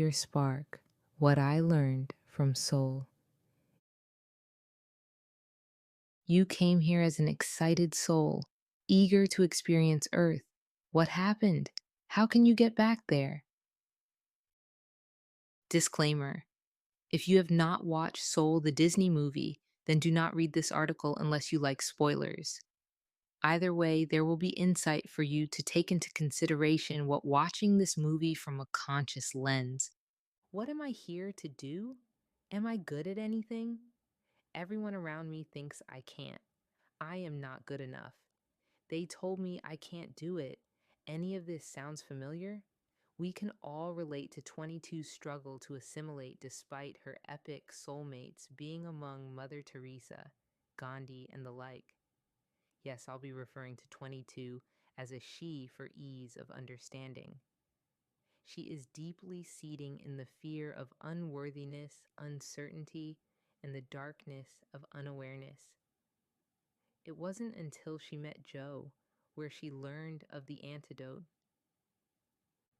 your spark, what I learned from soul. You came here as an excited soul, eager to experience Earth. What happened? How can you get back there? Disclaimer: if you have not watched Soul, the Disney movie, then do not read this article unless you like spoilers. Either way, there will be insight for you to take into consideration what watching this movie from a conscious lens. What am I here to do? Am I good at anything? Everyone around me thinks I can't. I am not good enough. They told me I can't do it. Any of this sounds familiar? We can all relate to 22's struggle to assimilate despite her epic soulmates being among Mother Teresa, Gandhi, and the like. Yes, I'll be referring to 22 as a she for ease of understanding. She is deeply seeding in the fear of unworthiness, uncertainty, and the darkness of unawareness. It wasn't until she met Joe where she learned of the antidote.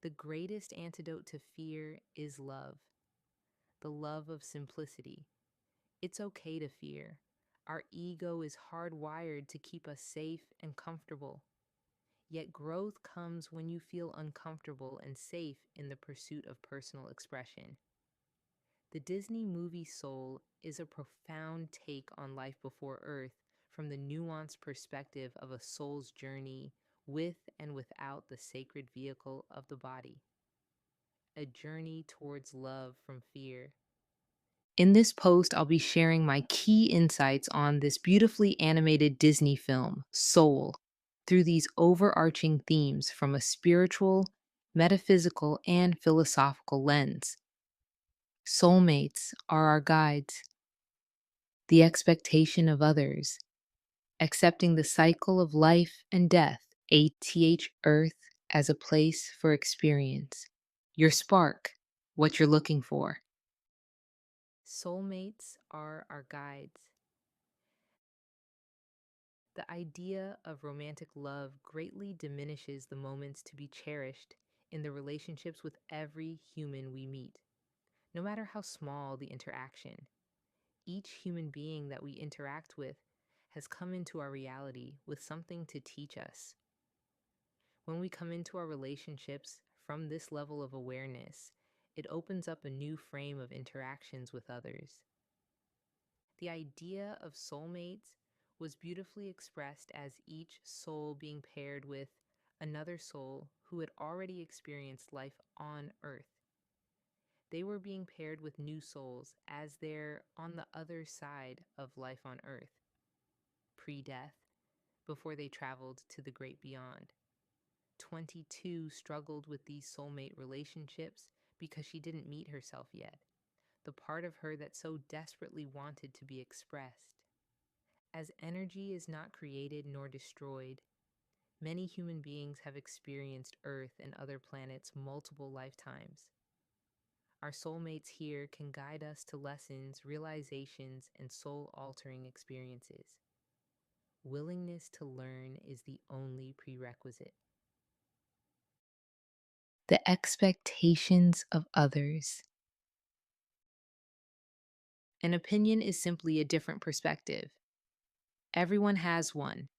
The greatest antidote to fear is love, the love of simplicity. It's okay to fear. Our ego is hardwired to keep us safe and comfortable. Yet growth comes when you feel uncomfortable and safe in the pursuit of personal expression. The Disney movie Soul is a profound take on life before Earth from the nuanced perspective of a soul's journey with and without the sacred vehicle of the body. A journey towards love from fear. In this post, I'll be sharing my key insights on this beautifully animated Disney film, Soul, through these overarching themes from a spiritual, metaphysical, and philosophical lens. Soulmates are our guides, the expectation of others, accepting the cycle of life and death, ATH Earth as a place for experience. Your spark, what you're looking for. Soulmates are our guides. The idea of romantic love greatly diminishes the moments to be cherished in the relationships with every human we meet, no matter how small the interaction. Each human being that we interact with has come into our reality with something to teach us. When we come into our relationships from this level of awareness, it opens up a new frame of interactions with others. The idea of soulmates was beautifully expressed as each soul being paired with another soul who had already experienced life on Earth. They were being paired with new souls as they're on the other side of life on Earth, pre-death, before they traveled to the great beyond. 22 struggled with these soulmate relationships because she didn't meet herself yet, the part of her that so desperately wanted to be expressed. As energy is not created nor destroyed, many human beings have experienced Earth and other planets multiple lifetimes. Our soulmates here can guide us to lessons, realizations, and soul-altering experiences. Willingness to learn is the only prerequisite. The expectations of others. An opinion is simply a different perspective. Everyone has one.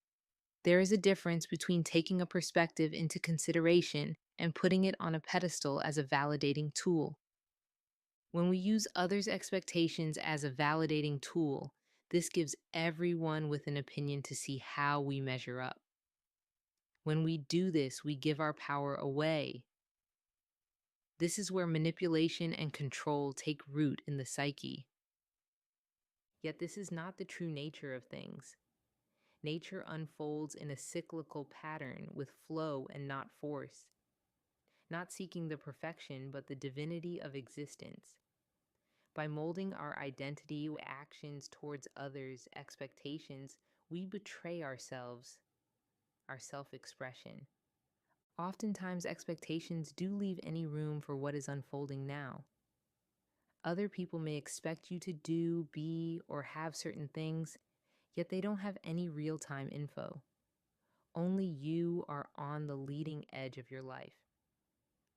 There is a difference between taking a perspective into consideration and putting it on a pedestal as a validating tool. When we use others' expectations as a validating tool, this gives everyone with an opinion to see how we measure up. When we do this, we give our power away. This is where manipulation and control take root in the psyche. Yet this is not the true nature of things. Nature unfolds in a cyclical pattern with flow and not force, not seeking the perfection but the divinity of existence. By molding our identity actions towards others' expectations, we betray ourselves, our self-expression. Oftentimes, expectations do leave any room for what is unfolding now. Other people may expect you to do, be, or have certain things, yet they don't have any real-time info. Only you are on the leading edge of your life.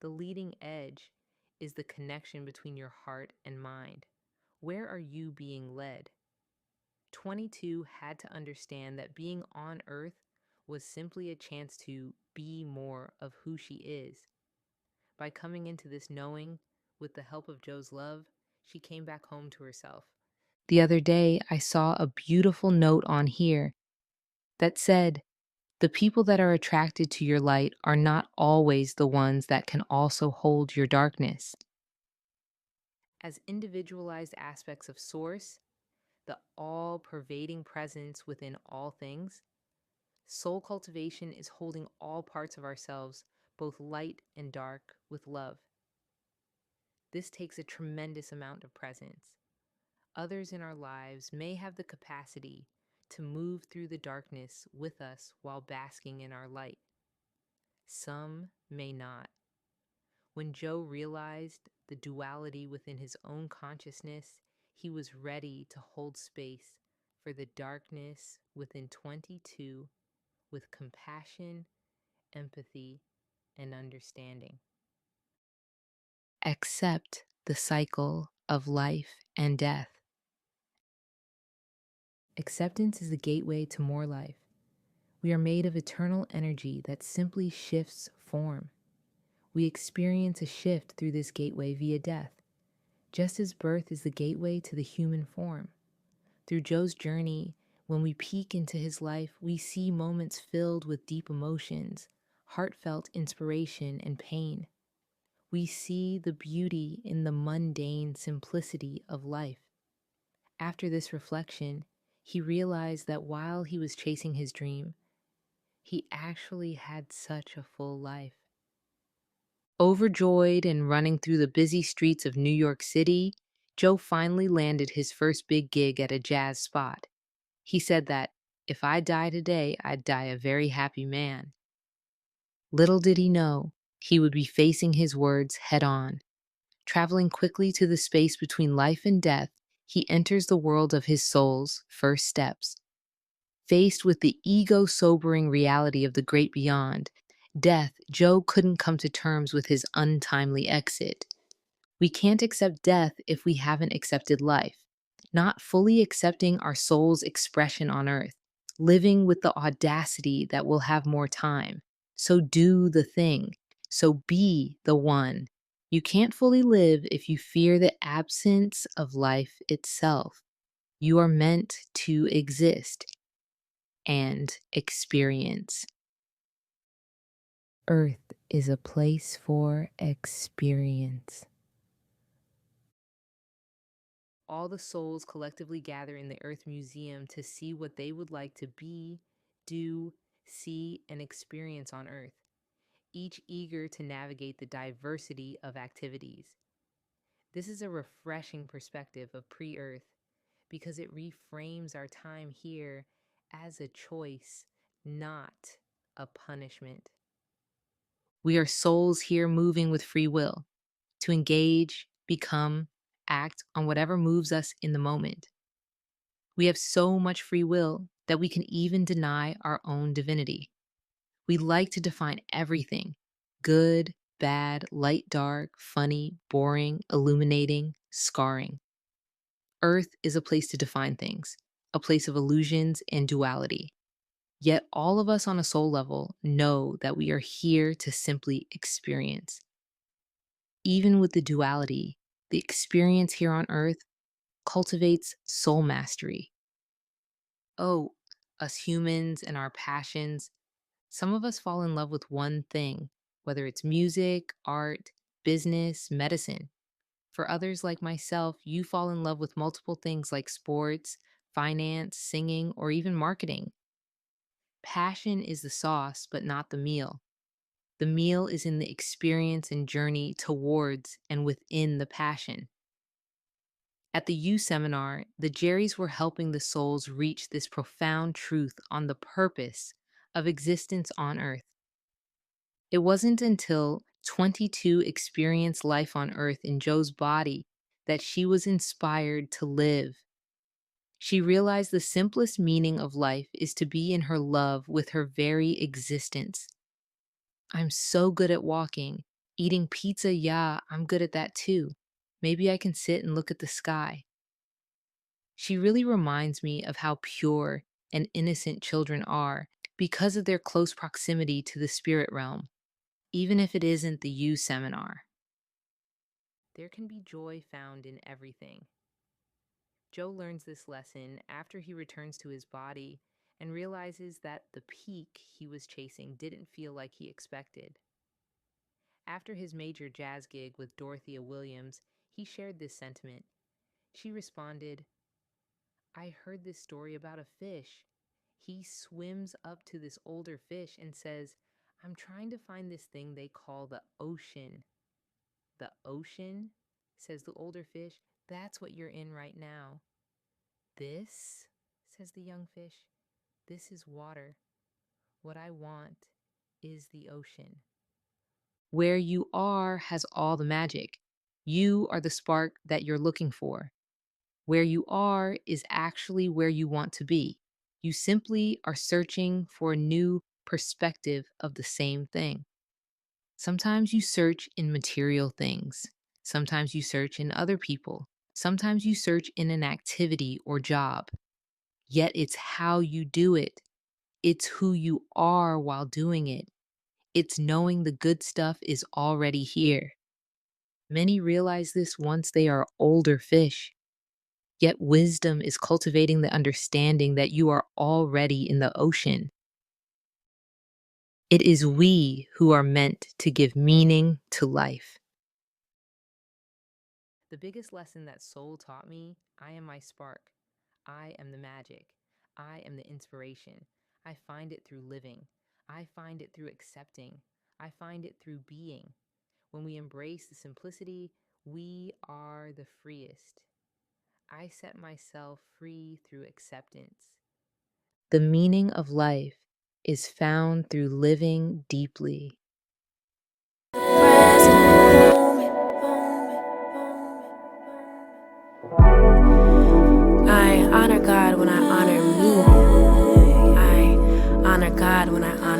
The leading edge is the connection between your heart and mind. Where are you being led? 22 had to understand that being on Earth was simply a chance to be more of who she is. By coming into this knowing, with the help of Joe's love, she came back home to herself. The other day, I saw a beautiful note on here that said, the people that are attracted to your light are not always the ones that can also hold your darkness. As individualized aspects of Source, the all pervading presence within all things, soul cultivation is holding all parts of ourselves, both light and dark, with love. This takes a tremendous amount of presence. Others in our lives may have the capacity to move through the darkness with us while basking in our light. Some may not. When Joe realized the duality within his own consciousness, he was ready to hold space for the darkness within 22 with compassion, empathy, and understanding. Accept the cycle of life and death. Acceptance is the gateway to more life. We are made of eternal energy that simply shifts form. We experience a shift through this gateway via death, just as birth is the gateway to the human form. Through Joe's journey, when we peek into his life, we see moments filled with deep emotions, heartfelt inspiration, and pain. We see the beauty in the mundane simplicity of life. After this reflection, he realized that while he was chasing his dream, he actually had such a full life. Overjoyed and running through the busy streets of New York City, Joe finally landed his first big gig at a jazz spot. He said that, "If I die today, I'd die a very happy man." Little did he know, he would be facing his words head on. Traveling quickly to the space between life and death, he enters the world of his soul's first steps. Faced with the ego-sobering reality of the great beyond, death, Joe couldn't come to terms with his untimely exit. We can't accept death if we haven't accepted life, not fully accepting our soul's expression on earth, living with the audacity that we'll have more time. So do the thing. So be the one. You can't fully live if you fear the absence of life itself. You are meant to exist and experience. Earth is a place for experience. All the souls collectively gather in the Earth Museum to see what they would like to be, do, see, and experience on Earth, each eager to navigate the diversity of activities. This is a refreshing perspective of pre-Earth because it reframes our time here as a choice, not a punishment. We are souls here moving with free will to engage, become, act on whatever moves us in the moment. We have so much free will that we can even deny our own divinity. We like to define everything: good, bad, light, dark, funny, boring, illuminating, scarring. Earth is a place to define things, a place of illusions and duality. Yet all of us on a soul level know that we are here to simply experience. Even with the duality, the experience here on Earth cultivates soul mastery. Oh, us humans and our passions. Some of us fall in love with one thing, whether it's music, art, business, medicine. For others like myself, you fall in love with multiple things like sports, finance, singing, or even marketing. Passion is the sauce, but not the meal. The meal is in the experience and journey towards and within the passion. At the U seminar, the Jerrys were helping the souls reach this profound truth on the purpose of existence on Earth. It wasn't until 22 experienced life on Earth in Joe's body that she was inspired to live. She realized the simplest meaning of life is to be in her love with her very existence. I'm so good at walking, Eating pizza, yeah, I'm good at that too. Maybe I can sit and look at the sky. She really reminds me of how pure and innocent children are because of their close proximity to the spirit realm, even if it isn't the you seminar. There can be joy found in everything. Joe learns this lesson after he returns to his body and realizes that the peak he was chasing didn't feel like he expected. After his major jazz gig with Dorothea Williams, he shared this sentiment. She responded, I heard this story about a fish. He swims up to this older fish and says, I'm trying to find this thing they call the ocean. The ocean? Says the older fish. That's what you're in right now. This, says the young fish, this is water. What I want is the ocean. Where you are has all the magic. You are the spark that you're looking for. Where you are is actually where you want to be. You simply are searching for a new perspective of the same thing. Sometimes you search in material things. Sometimes you search in other people. Sometimes you search in an activity or job. Yet it's how you do it. It's who you are while doing it. It's knowing the good stuff is already here. Many realize this once they are older fish. Yet wisdom is cultivating the understanding that you are already in the ocean. It is we who are meant to give meaning to life. The biggest lesson that soul taught me, I am my spark. I am the magic. I am the inspiration. I find it through living. I find it through accepting. I find it through being. When we embrace the simplicity, we are the freest. I set myself free through acceptance. The meaning of life is found through living deeply. I honor God when I honor me. I honor God when I honor